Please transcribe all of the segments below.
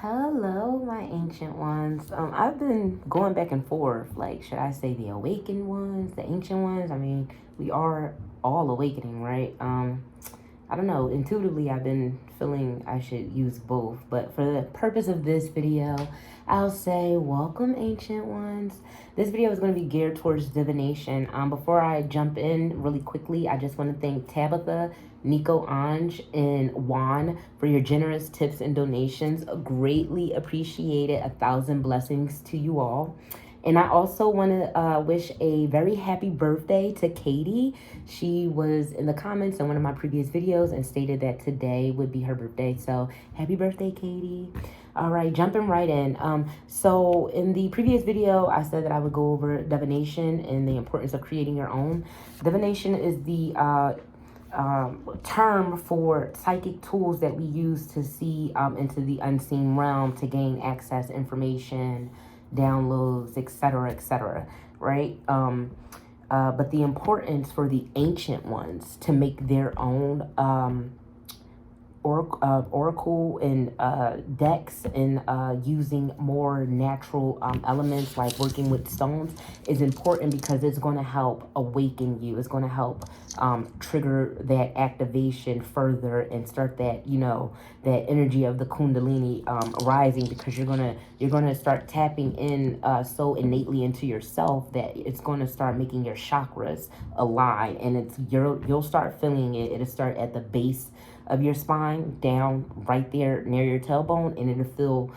Hello, my ancient ones. I've been going back and forth. Like, should I say the awakened ones, the ancient ones? I mean, we are all awakening, right? I don't know. Intuitively, I've been feeling I should use both. But for the purpose of this video, I'll say welcome, ancient ones. This video is going to be geared towards divination. Before I jump in really quickly, I just want to thank Tabitha, Nico Ange, and Juan for your generous tips and donations. Greatly appreciated. 1,000 blessings to you all. And I also want to wish a very happy birthday to Katie. She was in the comments in one of my previous videos and stated that today would be her birthday. So happy birthday, Katie. All right, jumping right in. So in the previous video, I said that I would go over divination and the importance of creating your own. Divination is the term for psychic tools that we use to see into the unseen realm to gain access, information, downloads, etc., right? But the importance for the ancient ones to make their own oracle and decks and using more natural elements like working with stones is important because it's going to help awaken you. It's going to help trigger that activation further and start that, you know, that energy of the kundalini rising, because you're gonna start tapping in so innately into yourself that it's going to start making your chakras align, and you'll start feeling it. It'll start at the base of your spine, down right there near your tailbone, and it'll feel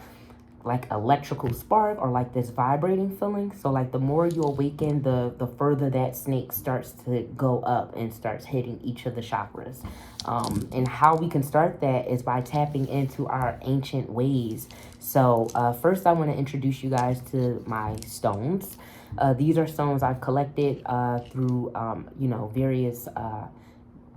like electrical spark or like this vibrating feeling. So like the more you awaken, the further that snake starts to go up and starts hitting each of the chakras. And how we can start that is by tapping into our ancient ways. So first I want to introduce you guys to my stones. These are stones I've collected through you know, various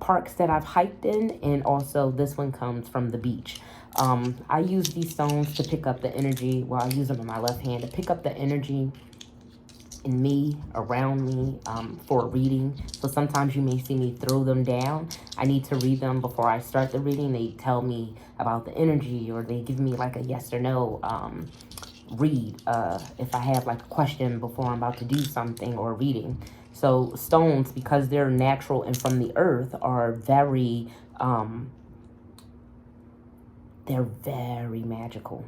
parks that I've hiked in, and also this one comes from the beach. I use these stones to pick up the energy. Well, I use them in my left hand to pick up the energy in me, around me, for a reading. So sometimes you may see me throw them down. I need to read them before I start the reading. They tell me about the energy, or they give me like a yes or no read if I have like a question before I'm about to do something or reading. So stones, because they're natural and from the earth, are very they're very magical.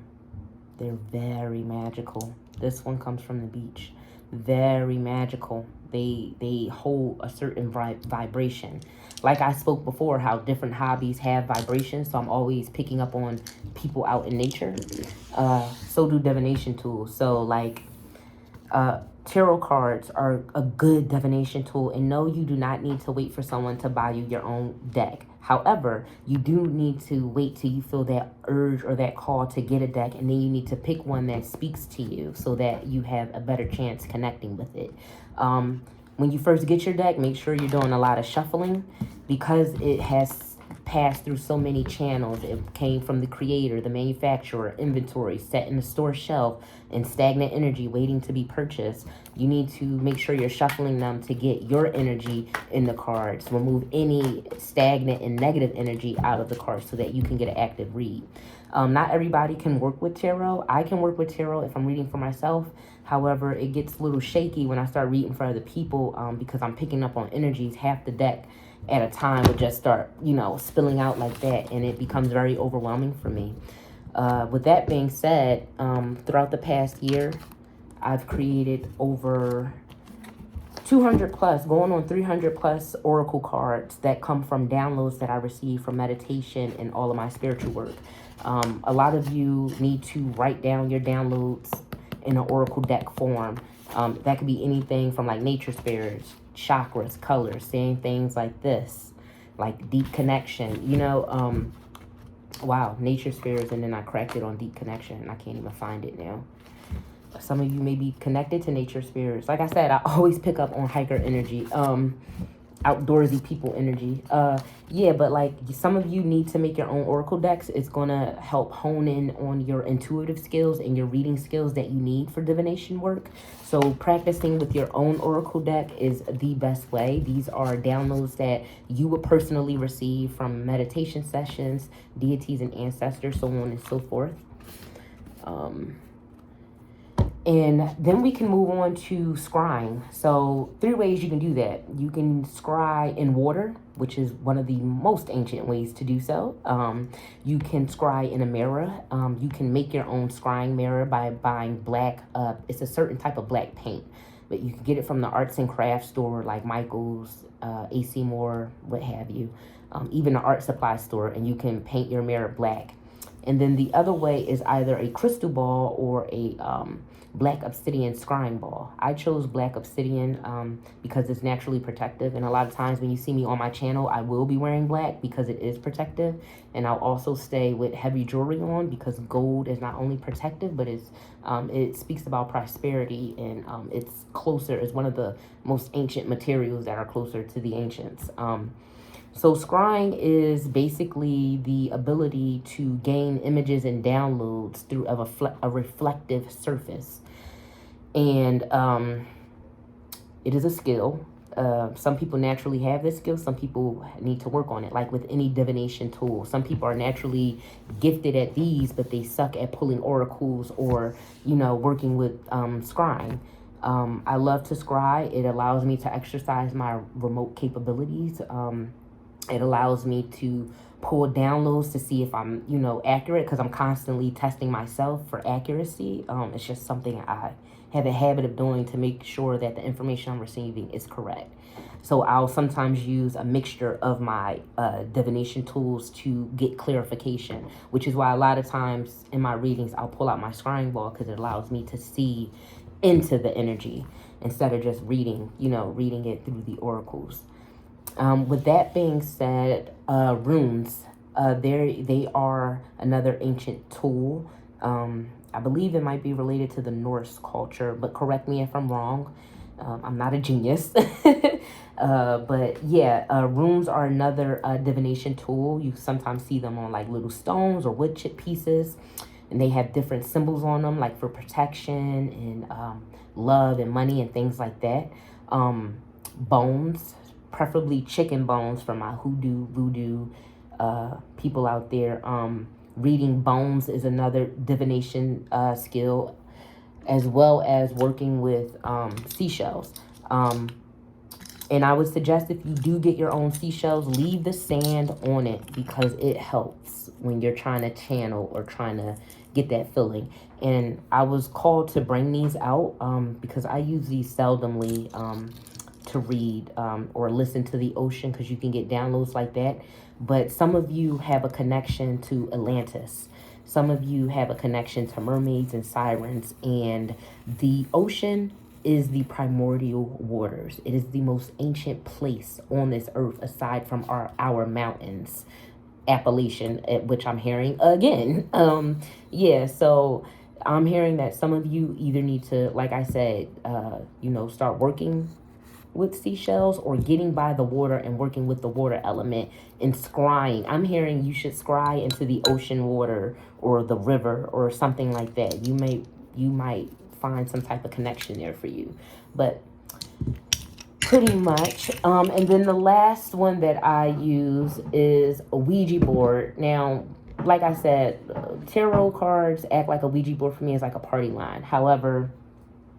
They're very magical. This one comes from the beach. Very magical. They hold a certain vibration. Like I spoke before, how different hobbies have vibrations. So I'm always picking up on people out in nature. So do divination tools. So like tarot cards are a good divination tool. And no, you do not need to wait for someone to buy you your own deck. However, you do need to wait till you feel that urge or that call to get a deck, and then you need to pick one that speaks to you so that you have a better chance connecting with it. When you first get your deck, make sure you're doing a lot of shuffling, because it has passed through so many channels. It came from the creator, the manufacturer, inventory, set in the store shelf, and stagnant energy waiting to be purchased. You need to make sure you're shuffling them to get your energy in the cards. Remove any stagnant and negative energy out of the cards so that you can get an active read. Not everybody can work with tarot. I can work with tarot if I'm reading for myself. However, it gets a little shaky when I start reading for other people because I'm picking up on energies. Half the deck at a time would just start, you know, spilling out like that, and it becomes very overwhelming for me. With that being said, throughout the past year, I've created over 200 plus, going on 300 plus oracle cards that come from downloads that I receive from meditation and all of my spiritual work. A lot of you need to write down your downloads in an oracle deck form. That could be anything from like nature spirits, chakras, colors, saying things like this, like deep connection, you know. Wow, nature spirits, and then I cracked it on deep connection, and I can't even find it now. Some of you may be connected to nature spirits. Like I said, I always pick up on hiker energy, outdoorsy people energy. Yeah, but like some of you need to make your own oracle decks. It's gonna help hone in on your intuitive skills and your reading skills that you need for divination work. So practicing with your own oracle deck is the best way. These are downloads that you would personally receive from meditation sessions, deities and ancestors, so on and so forth. And then we can move on to scrying. So 3 ways you can do that. You can scry in water, which is one of the most ancient ways to do so. You can scry in a mirror. You can make your own scrying mirror by buying black, it's a certain type of black paint, but you can get it from the arts and crafts store like Michael's, AC Moore, what have you, even the art supply store, and you can paint your mirror black. And then the other way is either a crystal ball or a black obsidian scrying ball. I chose black obsidian because it's naturally protective, and a lot of times when you see me on my channel, I will be wearing black because it is protective. And I'll also stay with heavy jewelry on because gold is not only protective, but it speaks about prosperity, and it's closer, is one of the most ancient materials that are closer to the ancients. So scrying is basically the ability to gain images and downloads through a reflective surface. And it is a skill. Some people naturally have this skill. Some people need to work on it, like with any divination tool. Some people are naturally gifted at these, but they suck at pulling oracles or, working with scrying. I love to scry. It allows me to exercise my remote capabilities. It allows me to pull downloads to see if I'm, accurate, because I'm constantly testing myself for accuracy. It's just something I have a habit of doing to make sure that the information I'm receiving is correct. So I'll sometimes use a mixture of my divination tools to get clarification, which is why a lot of times in my readings, I'll pull out my scrying ball because it allows me to see into the energy instead of just reading it through the oracles. With that being said, runes, they are another ancient tool. I believe it might be related to the Norse culture, but correct me if I'm wrong. I'm not a genius. But yeah, runes are another divination tool. You sometimes see them on like little stones or wood chip pieces, and they have different symbols on them, like for protection and love and money and things like that. Bones, preferably chicken bones, for my hoodoo, voodoo people out there. Reading bones is another divination skill, as well as working with seashells. And I would suggest if you do get your own seashells, leave the sand on it because it helps when you're trying to channel or trying to get that feeling. And I was called to bring these out because I use these seldomly to read or listen to the ocean, because you can get downloads like that. But some of you have a connection to Atlantis. Some of you have a connection to mermaids and sirens, and the ocean is the primordial waters. It is the most ancient place on this earth aside from our mountains, Appalachian, which I'm hearing again. Yeah, so I'm hearing that some of you either need to, like I said, start working with seashells or getting by the water and working with the water element and scrying. I'm hearing you should scry into the ocean water or the river or something like that. You might find some type of connection there for you. But pretty much. And then the last one that I use is a Ouija board. Now, like I said, tarot cards act like a Ouija board for me is like a party line. However,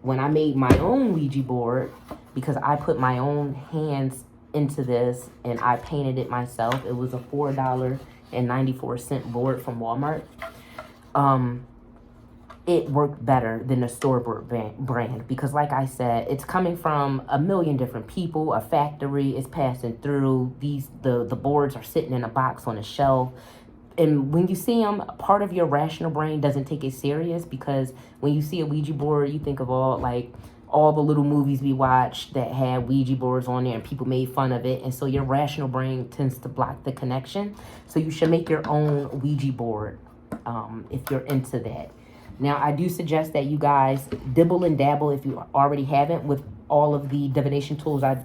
when I made my own Ouija board, because I put my own hands into this and I painted it myself, it was a $4.94 board from Walmart. It worked better than the store-bought brand because, like I said, it's coming from a million different people. A factory is passing through. The boards are sitting in a box on a shelf. And when you see them, part of your rational brain doesn't take it serious, because when you see a Ouija board, you think of all the little movies we watched that had Ouija boards on there and people made fun of it. And so your rational brain tends to block the connection. So you should make your own Ouija board if you're into that. Now, I do suggest that you guys dibble and dabble, if you already haven't, with all of the divination tools I've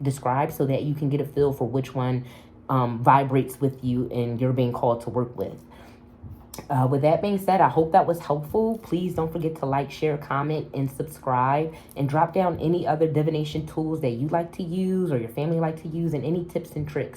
described, so that you can get a feel for which one vibrates with you and you're being called to work with. With that being said, I hope that was helpful. Please don't forget to like, share, comment, and subscribe. And drop down any other divination tools that you like to use or your family like to use, and any tips and tricks